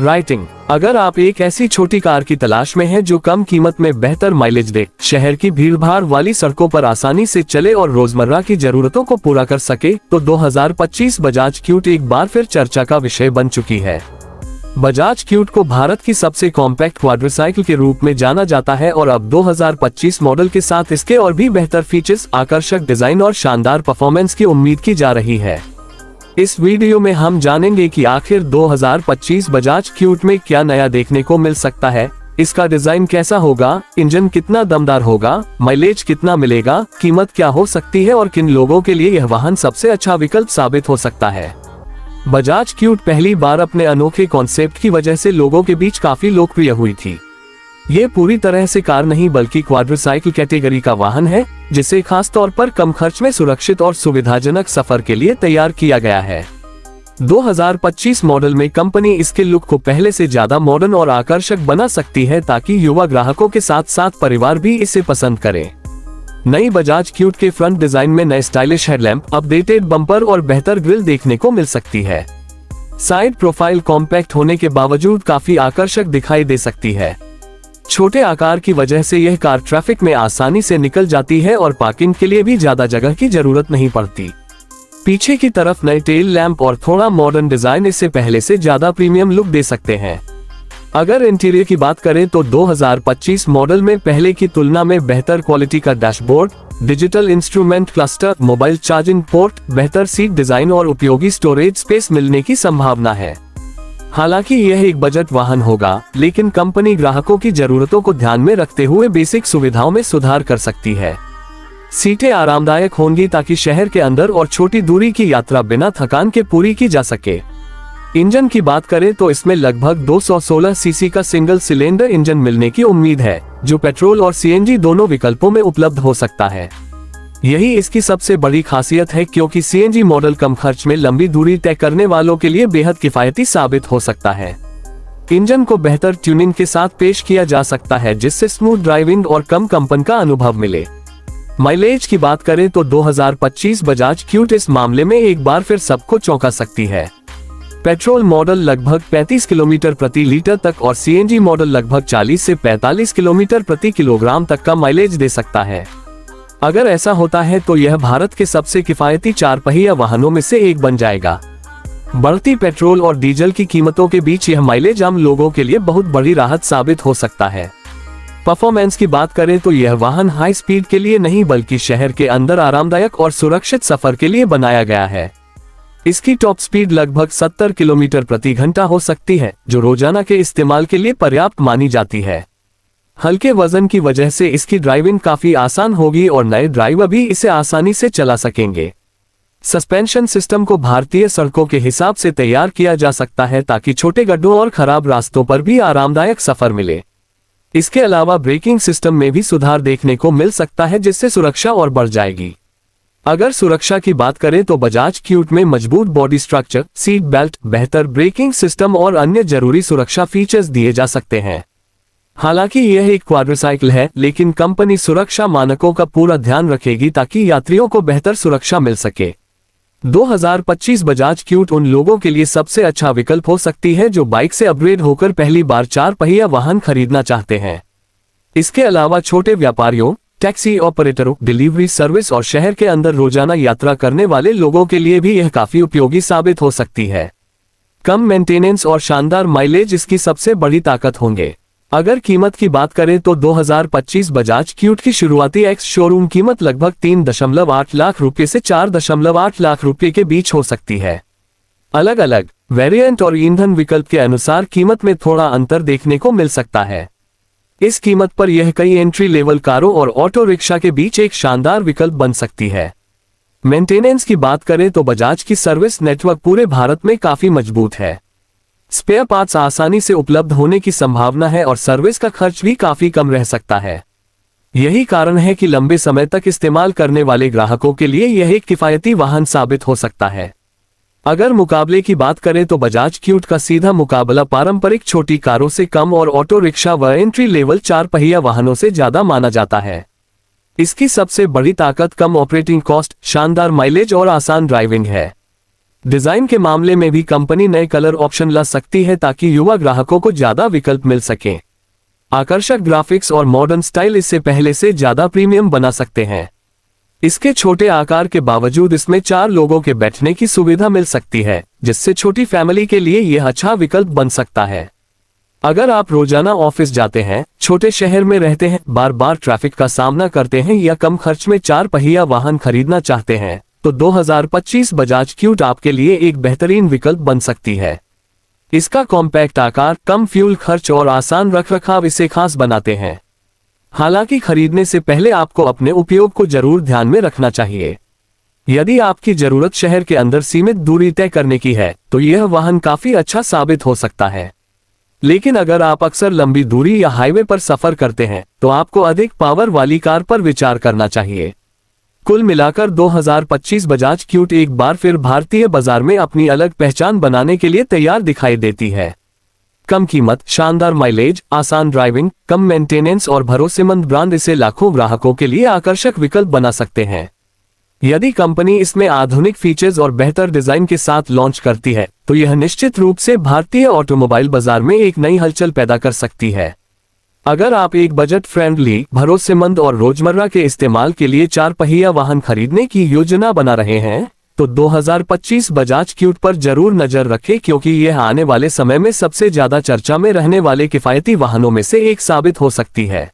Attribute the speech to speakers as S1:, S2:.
S1: Writing. अगर आप एक ऐसी छोटी कार की तलाश में हैं जो कम कीमत में बेहतर माइलेज दे, शहर की भीड़भाड़ वाली सड़कों पर आसानी से चले और रोजमर्रा की जरूरतों को पूरा कर सके, तो 2025 बजाज क्यूट एक बार फिर चर्चा का विषय बन चुकी है। बजाज क्यूट को भारत की सबसे कॉम्पैक्ट क्वाड्रीसाइकिल के रूप में जाना जाता है और अब 2025 मॉडल के साथ इसके और भी बेहतर फीचर्स, आकर्षक डिजाइन और शानदार परफॉर्मेंस की उम्मीद की जा रही है। इस वीडियो में हम जानेंगे कि आखिर 2025 बजाज क्यूट में क्या नया देखने को मिल सकता है, इसका डिजाइन कैसा होगा, इंजन कितना दमदार होगा, माइलेज कितना मिलेगा, कीमत क्या हो सकती है और किन लोगों के लिए यह वाहन सबसे अच्छा विकल्प साबित हो सकता है। बजाज क्यूट पहली बार अपने अनोखे कॉन्सेप्ट की वजह से लोगों के बीच काफी लोकप्रिय हुई थी। ये पूरी तरह से कार नहीं बल्कि क्वाड्रीसाइकिल कैटेगरी का वाहन है, जिसे खास तौर पर कम खर्च में सुरक्षित और सुविधाजनक सफर के लिए तैयार किया गया है। 2025 मॉडल में कंपनी इसके लुक को पहले से ज्यादा मॉडर्न और आकर्षक बना सकती है ताकि युवा ग्राहकों के साथ साथ परिवार भी इसे पसंद करें। नई बजाज क्यूट के फ्रंट डिजाइन में नए स्टाइलिश हेडलैम्प, अपडेटेड बम्पर और बेहतर ग्रिल देखने को मिल सकती है। साइड प्रोफाइल कॉम्पैक्ट होने के बावजूद काफी आकर्षक दिखाई दे सकती है। छोटे आकार की वजह से यह कार ट्रैफिक में आसानी से निकल जाती है और पार्किंग के लिए भी ज्यादा जगह की जरूरत नहीं पड़ती। पीछे की तरफ नए टेल लैंप और थोड़ा मॉडर्न डिजाइन इससे पहले से ज्यादा प्रीमियम लुक दे सकते हैं। अगर इंटीरियर की बात करें तो 2025 मॉडल में पहले की तुलना में बेहतर क्वालिटी का dashboard, digital instrument cluster, mobile charging port, बेहतर सीट डिजाइन और उपयोगी स्टोरेज स्पेस मिलने की संभावना है। हालांकि यह एक बजट वाहन होगा, लेकिन कंपनी ग्राहकों की जरूरतों को ध्यान में रखते हुए बेसिक सुविधाओं में सुधार कर सकती है। सीटें आरामदायक होंगी ताकि शहर के अंदर और छोटी दूरी की यात्रा बिना थकान के पूरी की जा सके। इंजन की बात करें तो इसमें लगभग 216 सीसी का सिंगल सिलेंडर इंजन मिलने की उम्मीद है, जो पेट्रोल और सीएनजी दोनों विकल्पों में उपलब्ध हो सकता है। यही इसकी सबसे बड़ी खासियत है, क्योंकि सीएनजी मॉडल कम खर्च में लंबी दूरी तय करने वालों के लिए बेहद किफायती साबित हो सकता है। इंजन को बेहतर ट्यूनिंग के साथ पेश किया जा सकता है, जिससे स्मूथ ड्राइविंग और कम कंपन का अनुभव मिले। माइलेज की बात करें तो 2025 बजाज क्यूट इस मामले में एक बार फिर सबको चौंका सकती है। पेट्रोल मॉडल लगभग 35 किलोमीटर प्रति लीटर तक और सीएनजी मॉडल लगभग 40 से 45 किलोमीटर प्रति किलोग्राम तक का माइलेज दे सकता है। अगर ऐसा होता है तो यह भारत के सबसे किफायती 4 पहिया वाहनों में से एक बन जाएगा। बढ़ती पेट्रोल और डीजल की कीमतों के बीच यह माइलेज आम लोगों के लिए बहुत बड़ी राहत साबित हो सकता है। परफॉर्मेंस की बात करें तो यह वाहन हाई स्पीड के लिए नहीं बल्कि शहर के अंदर आरामदायक और सुरक्षित सफर के लिए बनाया गया है। इसकी टॉप स्पीड लगभग 70 किलोमीटर प्रति घंटा हो सकती है, जो रोजाना के इस्तेमाल के लिए पर्याप्त मानी जाती है। हल्के वजन की वजह से इसकी ड्राइविंग काफी आसान होगी और नए ड्राइवर भी इसे आसानी से चला सकेंगे। सस्पेंशन सिस्टम को भारतीय सड़कों के हिसाब से तैयार किया जा सकता है ताकि छोटे गड्ढों और खराब रास्तों पर भी आरामदायक सफर मिले। इसके अलावा ब्रेकिंग सिस्टम में भी सुधार देखने को मिल सकता है, जिससे सुरक्षा और बढ़ जाएगी। अगर सुरक्षा की बात करें तो बजाज क्यूट में मजबूत बॉडी स्ट्रक्चर, सीट बेल्ट, बेहतर ब्रेकिंग सिस्टम और अन्य जरूरी सुरक्षा फीचर्स दिए जा सकते हैं। हालांकि यह एक क्वाड्रीसाइकिल है, लेकिन कंपनी सुरक्षा मानकों का पूरा ध्यान रखेगी ताकि यात्रियों को बेहतर सुरक्षा मिल सके। 2025 बजाज क्यूट उन लोगों के लिए सबसे अच्छा विकल्प हो सकती है जो बाइक से अपग्रेड होकर पहली बार 4 पहिया वाहन खरीदना चाहते हैं। इसके अलावा छोटे व्यापारियों, टैक्सी ऑपरेटरों, डिलीवरी सर्विस और शहर के अंदर रोजाना यात्रा करने वाले लोगों के लिए भी यह काफी उपयोगी साबित हो सकती है। कम मेंटेनेंस और शानदार माइलेज इसकी सबसे बड़ी ताकत होंगे। अगर कीमत की बात करें तो 2025 बजाज क्यूट की शुरुआती एक्स शोरूम कीमत लगभग 3.8 लाख रुपए से 4.8 लाख रुपए के बीच हो सकती है। अलग अलग वेरिएंट और ईंधन विकल्प के अनुसार कीमत में थोड़ा अंतर देखने को मिल सकता है। इस कीमत पर यह कई एंट्री लेवल कारों और ऑटो रिक्शा के बीच एक शानदार विकल्प बन सकती है। मेंटेनेंस की बात करें तो बजाज की सर्विस नेटवर्क पूरे भारत में काफी मजबूत है। स्पेयर पार्ट्स आसानी से उपलब्ध होने की संभावना है और सर्विस का खर्च भी काफी कम रह सकता है। यही कारण है कि लंबे समय तक इस्तेमाल करने वाले ग्राहकों के लिए यह एक किफायती वाहन साबित हो सकता है। अगर मुकाबले की बात करें तो बजाज क्यूट का सीधा मुकाबला पारंपरिक छोटी कारों से कम और ऑटो रिक्शा व एंट्री लेवल 4 पहिया वाहनों से ज्यादा माना जाता है। इसकी सबसे बड़ी ताकत कम ऑपरेटिंग कॉस्ट, शानदार माइलेज और आसान ड्राइविंग है। डिजाइन के मामले में भी कंपनी नए कलर ऑप्शन ला सकती है ताकि युवा ग्राहकों को ज्यादा विकल्प मिल सके। आकर्षक ग्राफिक्स और मॉडर्न स्टाइल इससे पहले से ज्यादा प्रीमियम बना सकते हैं। इसके छोटे आकार के बावजूद इसमें 4 लोगों के बैठने की सुविधा मिल सकती है, जिससे छोटी फैमिली के लिए यह अच्छा विकल्प बन सकता है। अगर आप रोजाना ऑफिस जाते हैं, छोटे शहर में रहते हैं, बार बार ट्रैफिक का सामना करते हैं या कम खर्च में 4 पहिया वाहन खरीदना चाहते हैं, तो 2025 बजाज क्यूट आपके लिए एक बेहतरीन विकल्प बन सकती है। इसका कॉम्पैक्ट आकार, कम फ्यूल खर्च और आसान रखरखाव इसे खास बनाते हैं। हालांकि खरीदने से पहले आपको अपने उपयोग को जरूर ध्यान में रखना चाहिए। यदि आपकी जरूरत शहर के अंदर सीमित दूरी तय करने की है, तो यह वाहन काफी अच्छा साबित हो सकता है। लेकिन अगर आप अक्सर लंबी दूरी या हाईवे पर सफर करते हैं, तो आपको अधिक पावर वाली कार पर विचार करना चाहिए। कुल मिलाकर 2025 बजाज क्यूट एक बार फिर भारतीय बाजार में अपनी अलग पहचान बनाने के लिए तैयार दिखाई देती है। कम कीमत, शानदार माइलेज, आसान ड्राइविंग, कम मेंटेनेंस और भरोसेमंद ब्रांड इसे लाखों ग्राहकों के लिए आकर्षक विकल्प बना सकते हैं। यदि कंपनी इसमें आधुनिक फीचर्स और बेहतर डिजाइन के साथ लॉन्च करती है, तो यह निश्चित रूप से भारतीय ऑटोमोबाइल बाजार में एक नई हलचल पैदा कर सकती है। अगर आप एक बजट फ्रेंडली, भरोसेमंद और रोजमर्रा के इस्तेमाल के लिए 4 पहिया वाहन खरीदने की योजना बना रहे हैं, तो 2025 बजाज क्यूट पर जरूर नजर रखें, क्योंकि यह आने वाले समय में सबसे ज्यादा चर्चा में रहने वाले किफायती वाहनों में से एक साबित हो सकती है।